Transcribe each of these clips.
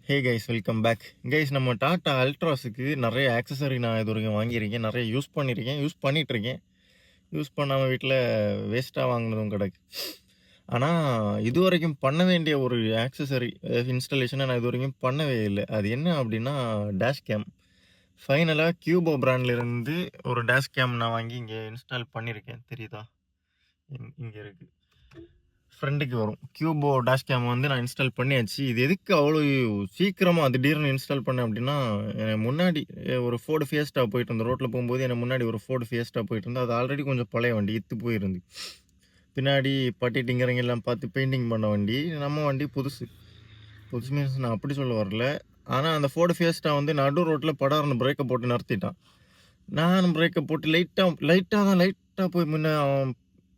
ஹே guys welcome back. Guys நம்ம Tata அல்ட்ராஸுக்கு நிறைய ஆக்சசரி நான் இது வரைக்கும் வாங்கியிருக்கேன். நிறைய யூஸ் பண்ணியிருக்கேன். யூஸ் பண்ணிகிட்ருக்கேன். யூஸ் பண்ணாமல் வீட்டில் வேஸ்ட்டாக வாங்கினதும் கிடக்கு. ஆனால் இது வரைக்கும் பண்ண வேண்டிய ஒரு ஆக்சசரி இன்ஸ்டாலேஷனை நான் இது வரைக்கும் பண்ணவே இல்லை. அது என்ன அப்படின்னா டேஷ் கேம். ஃபைனலாக கியூபோ பிராண்ட்லேருந்து ஒரு டேஷ் கேம் நான் வாங்கி இங்கே இன்ஸ்டால் பண்ணியிருக்கேன். தெரியுதா? இங்கே இருக்குது. ஃப்ரெண்டுக்கு வரும். கியூபோ டேஷ் கேம் வந்து நான் இன்ஸ்டால் பண்ணியாச்சு. இது எதுக்கு அவ்வளோ சீக்கிரமாக திடீர்னு இன்ஸ்டால் பண்ணேன் அப்படின்னா, முன்னாடி ஒரு ஃபோர்டு ஃபியஸ்டா போயிட்டு இருந்தேன். ரோட்டில் போகும்போது எனக்கு முன்னாடி ஒரு ஃபோர்டு ஃபியஸ்டா போயிட்டு இருந்தது. அது ஆல்ரெடி கொஞ்சம் பழைய வண்டி, இத்து போயிருந்து. பின்னாடி பட்டி டிங்கரிங் எல்லாம் பார்த்து பெயிண்டிங் பண்ண வண்டி. நம்ம வண்டி புதுசு. புதுசு மீன்ஸ் நான் அப்படி சொல்ல வரல. ஆனால் அந்த ஃபோர்டு ஃபியஸ்டா வந்து நடு ரோட்டில் படார்னு பிரேக்கை போட்டு நிறுத்திட்டான். நானும் பிரேக்கை போட்டு லைட்டாக போய் முன்ன அவன்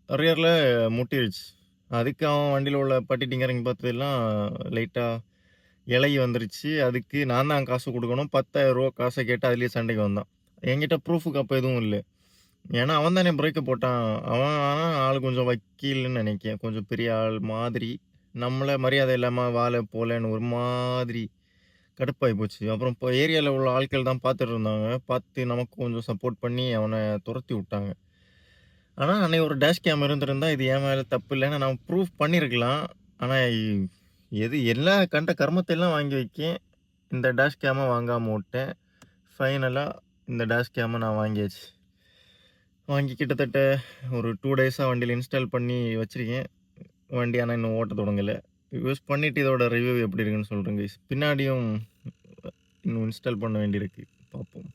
ரியரில் முட்டிருச்சு. அதுக்கு அவன் வண்டியில் உள்ள பட்டி டிங்கரிங் பார்த்ததெல்லாம் லைட்டாக இலை வந்துருச்சு. அதுக்கு நான் தான் காசு கொடுக்கணும். 10,000 ரூபா காசை கேட்டு அதுலேயே சண்டைக்கு வந்தான். என்கிட்ட ப்ரூஃபுக்கு அப்போ எதுவும் இல்லை. ஏன்னா அவன் தானே பிரேக்கை போட்டான். அவன் ஆனால் ஆள் கொஞ்சம் வக்கீல்னு நினைக்கிறேன். கொஞ்சம் பெரிய ஆள் மாதிரி. நம்மளை மரியாதை இல்லாமல் வாழை போலன்னு ஒரு மாதிரி கடுப்பாகி போச்சு. அப்புறம் இப்போ ஏரியாவில் உள்ள ஆட்கள் தான் பார்த்துட்டு இருந்தாங்க. பார்த்து நமக்கு கொஞ்சம் சப்போர்ட் பண்ணி அவனை துரத்தி விட்டாங்க. ஆனால் அன்னைக்கு ஒரு டேஷ் கேம் இருந்திருந்தா இது என் மேலே தப்பு இல்லைன்னு நான் ப்ரூஃப் பண்ணியிருக்கலாம். ஆனால் எல்லா கண்ட கர்மத்தை எல்லாம் வாங்கி வைக்கேன். இந்த டேஷ் கேமை வாங்காமல் விட்டேன். ஃபைனலாக இந்த டேஷ் கேமை நான் வாங்கியாச்சு. வாங்கி கிட்டத்தட்ட ஒரு 2 டேஸாக வண்டியில் இன்ஸ்டால் பண்ணி வச்சுருக்கேன். வண்டி ஆனால் இன்னும் ஓட்ட தொடங்கலை. யூஸ் பண்ணிவிட்டு இதோட ரிவ்யூ எப்படி இருக்குன்னு சொல்கிறேன் கைஸ். பின்னாடியும் இன்னும் இன்ஸ்டால் பண்ண வேண்டியிருக்கு. பார்ப்போம்.